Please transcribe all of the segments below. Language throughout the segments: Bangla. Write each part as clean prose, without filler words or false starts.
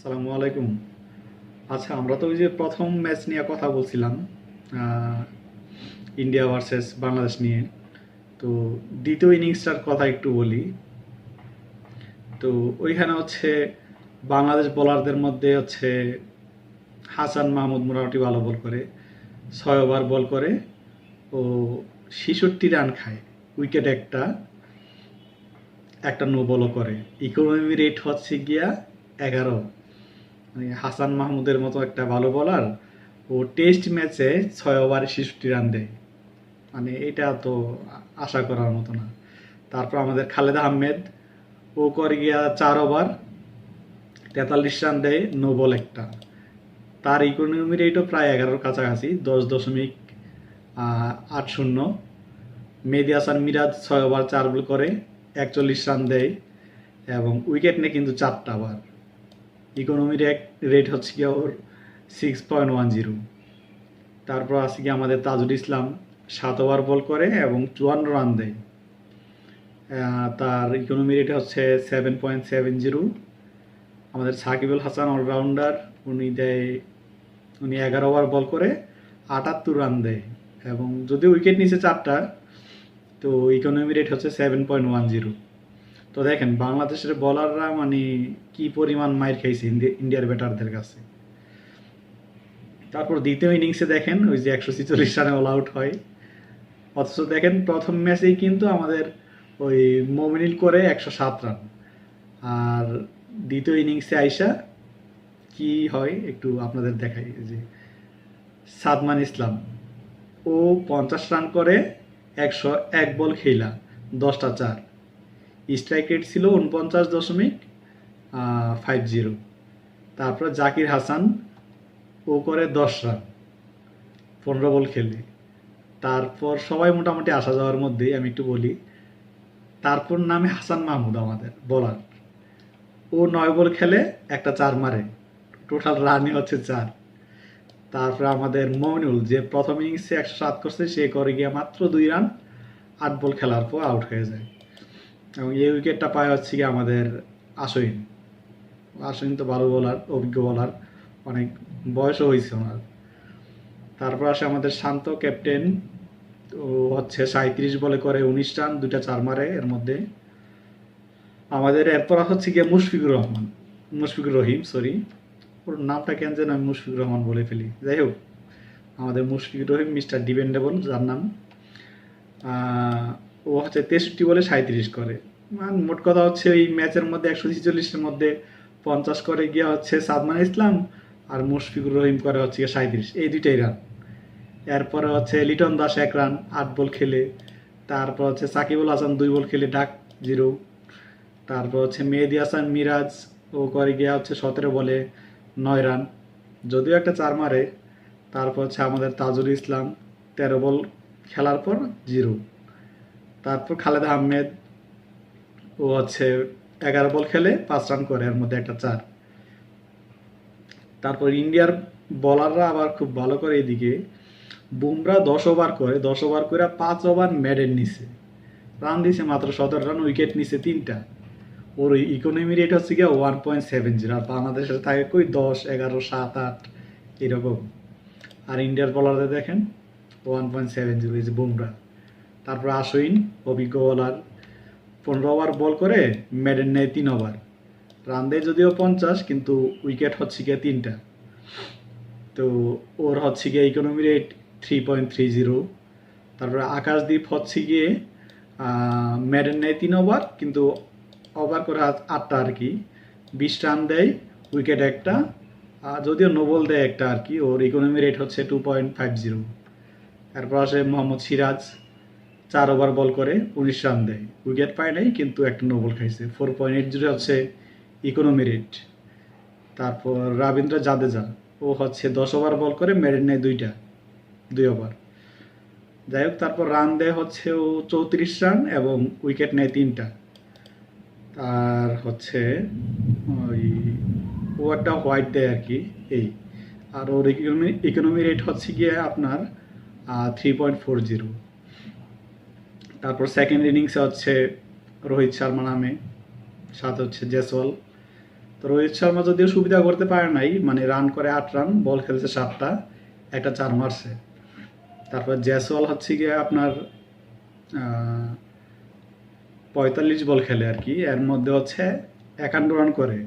আসসালামু আলাইকুম। আচ্ছা, আমরা তো ওই যে প্রথম ম্যাচ নিয়ে কথা বলছিলাম, আহ, ইন্ডিয়া ভার্সেস বাংলাদেশ নিয়ে। তো দ্বিতীয় ইনিংসটার কথা একটু বলি। তো ওইখানে হচ্ছে বাংলাদেশ বোলারদের মধ্যে হচ্ছে হাসান মাহমুদ মোটামুটি ভালো বল করে, 6 ওভার বল করে ও 66 রান খায়, উইকেট একটা, একটা নো বলও করে। ইকোনমি রেট হচ্ছে গিয়া 11। মানে হাসান মাহমুদের মতো একটা ভালো বলার ও টেস্ট ম্যাচে 6 ওভারে 66 রান দেয়, মানে এটা তো আশা করার মতো না। তারপর আমাদের খালেদ আহমেদ, ও করে গিয়া 4 ওভার 43 রান দেয়, নো বল একটা। তার ইকোনমি রেটও প্রায় 11-র কাছাকাছি, 10.80। মেহেদী হাসান মিরাজ 6 ওভার 4 বল করে 41 রান দেয় এবং উইকেট নেয় কিন্তু 4টা। ইকোনমি রেট হচ্ছে গিয়ে ওর 6.10। তারপর আছে কি আমাদের তাজুল ইসলাম, 7 ওভার বল করে এবং 54 রান দেয়। তার ইকোনমি রেট হচ্ছে 7.70। আমাদের সাকিব আল হাসান অলরাউন্ডার, উনি 11 ওভার বল করে 78 রান দেয় এবং যদিও উইকেট নিচে 4টা, তো ইকোনমি রেট হচ্ছে 7.10। তো দেখেন বাংলাদেশের বলাররা মানে কি পরিমাণ মাইর খাইছে ইন্ডিয়ার ব্যাটারদের কাছে। তারপর দ্বিতীয় ইনিংসে দেখেন ওই যে 146 রানে অল আউট হয়। অথচ দেখেন প্রথম ম্যাচেই কিন্তু আমাদের ওই মমিনুল করে 107 রান। আর দ্বিতীয় ইনিংসে আইসা কি হয় একটু আপনাদের দেখাই। যে সাদমান ইসলাম, ও 50 রান করে 101 বল খেলা, 10টা 4। স্ট্রাইক রেট ছিল 49.50। তারপর জাকির হাসান, ও করে 10 রান 15 বল খেলে। তারপর সবাই মোটামুটি আসা যাওয়ার মধ্যেই আমি একটু বলি। তারপর নামে হাসান মাহমুদ আমাদের বলার, ও 9 বল খেলে একটা 4 মারে, টোটাল রানই হচ্ছে 4। তারপরে আমাদের মমিনুল, যে প্রথম ইনিংসে 107 করছে, সে করে গিয়ে মাত্র 2 রান 8 বল খেলার পর আউট হয়ে যায়। এবং এই উইকেটটা পায় হচ্ছে গিয়ে আমাদের আশইন। আশইন তো ভালো বোলার, অভিজ্ঞ বোলার, অনেক বয়সও হয়েছে ওনার। তারপর আসে আমাদের শান্ত ক্যাপ্টেন, ও হচ্ছে 37 বলে করে 19 রান, 2টা 4 মারে এর মধ্যে। আমাদের এরপর হচ্ছে গিয়ে মুশফিকুর রহিম, সরি, ওর নামটা কেন যেন আমি মুশফিকুর রহমান বলে ফেলি। যাই হোক, আমাদের মুশফিকুর রহিম, মিস্টার ডিপেন্ডেবল যার নাম, ও হচ্ছে 63 বলে 37 করে। মানে মোট কথা হচ্ছে এই ম্যাচের মধ্যে 146-এর মধ্যে 50 করে গিয়া হচ্ছে সাদমান ইসলাম, আর মুশফিকুর রহিম করে হচ্ছে গিয়ে 37, এই দুইটাই রান। এরপরে হচ্ছে লিটন দাস 1 রান 8 বল খেলে। তারপর হচ্ছে সাকিবুল হাসান 2 বল খেলে, ডাক 0। তারপর হচ্ছে মেহেদী হাসান মিরাজ, ও করে গিয়া হচ্ছে 17 বলে 9 রান, যদিও একটা 4 মারে। তারপর হচ্ছে আমাদের তাজুল ইসলাম, 13 বল খেলার পর 0। তারপর খালেদ আহমেদ, ও হচ্ছে 11 বল খেলে 5 রান করে, এর মধ্যে একটা 4। তারপর ইন্ডিয়ার বলাররা আবার খুব ভালো করে এদিকে। বুমরা 10 ওভার করে, 10 ওভার করে 5 ওভার মেডেন নিছে, রান দিছে মাত্র 17 রান, উইকেট নিছে 3টা। ওর ইকোনমি রেট হচ্ছে গিয়ে 1.70। আর বাংলাদেশের থাকে কই 10, 11, 7, 8 এরকম। আর ইন্ডিয়ার বলারদের দেখেন 1.70, এই যে বুমরা। তারপর আশ্বিন, অভিজ্ঞ বলার, 15 ওভার বল করে মেডেন নেয় 3 ওভার, রান দেয় যদিও 50, কিন্তু উইকেট হচ্ছে গিয়ে 3টা। তো ওর হচ্ছে গিয়ে ইকোনমি রেট 3.30। তারপরে আকাশদ্বীপ হচ্ছে গিয়ে মেডেন নেয় 3 ওভার, কিন্তু ওভার করে 8টা আর কি, 20 রান দেয়, উইকেট একটা, যদিও নোবল দেয় একটা আর কি। ওর ইকোনমি রেট হচ্ছে 2.50। তারপর আসে মোহাম্মদ সিরাজ, 4 ওভার বল করে 19 রান দেয়, উইকেট পায় নাই কিন্তু একটা নোবল খাইছে, 4.80 হচ্ছে ইকোনমি রেট। তারপর রবীন্দ্র জাদেজা, ও হচ্ছে 10 ওভার বল করে মেডেন নেয় 2 ওভার। যাই হোক, তারপর রান দেয় হচ্ছে ও 34 রান এবং উইকেট নেয় 3টা। আর হচ্ছে ওই ও একটা হোয়াইট দেয় আর কি, এই। আর ওর ইকোনমি রেট হচ্ছে গিয়ে আপনার 3.40। তারপর সেকেন্ড ইনিংসে হচ্ছে রোহিত শর্মা নামে, সাথে হচ্ছে জেসওয়াল, তো রোহিত শর্মা যদিও সুবিধা করতে পারে নাই, মানে রান করে 8 রান, বল খেলছে 7টা, একটা 4 মারছে। তারপর জয়সওয়াল হচ্ছে গিয়ে আপনার 45 বল খেলে আর কি, এর মধ্যে হচ্ছে 51 রান করে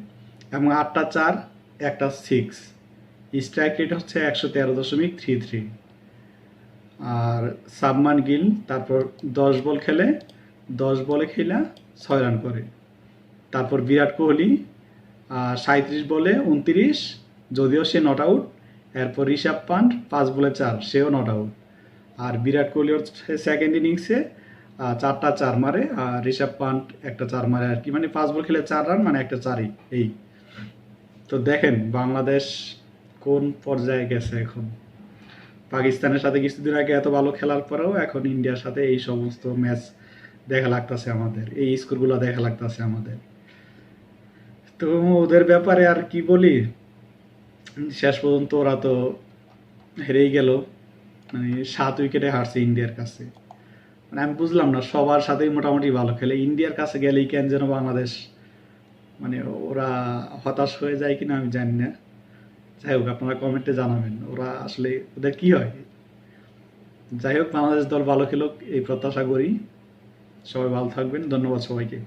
এবং 8টা 4, একটা 6, স্ট্রাইক রেট হচ্ছে 113.33। আর সাবমান গিল তারপর 10 বল খেলে, 10 বলে খেলা 6 রান করে। তারপর বিরাট কোহলি 37 বলে 29, যদিও সে নট আউট। এরপর ঋষভ পান্ট 5 বলে 4, সেও নট আউট। আর বিরাট কোহলি হচ্ছে সেকেন্ড ইনিংসে 4টা 4 মারে, আর ঋষভ পান্ট একটা 4 মারে আর কি, মানে 5 বল খেলে 4 রান, মানে একটা 4ই। এই তো দেখেন বাংলাদেশ কোন পর্যায়ে গেছে এখন। পাকিস্তানের সাথে কিছুদিন আগে এত ভালো খেলার পরেও এখন ইন্ডিয়ার সাথে এই সমস্ত ম্যাচ দেখা লাগতেছে আমাদের, এই স্কোরগুলো দেখা লাগতেছে আমাদের। তো ওদের ব্যাপারে আর কি বলি, শেষ পর্যন্ত ওরা তো হেরেই গেল, মানে 7 উইকেটে হারছে ইন্ডিয়ার কাছে। মানে আমি বুঝলাম না, সবার সাথেই মোটামুটি ভালো খেলে, ইন্ডিয়ার কাছে গেলেই কেন যেন বাংলাদেশ, মানে ওরা হতাশ হয়ে যায় কিনা আমি জানি না। যাই হোক, আপনারা কমেন্টে জানাবেন ওরা আসলে ওদের কি হয়। যাই হোক, বাংলাদেশ দল ভালো খেলুক এই প্রত্যাশা করি। সবাই ভালো থাকবেন, ধন্যবাদ সবাইকে।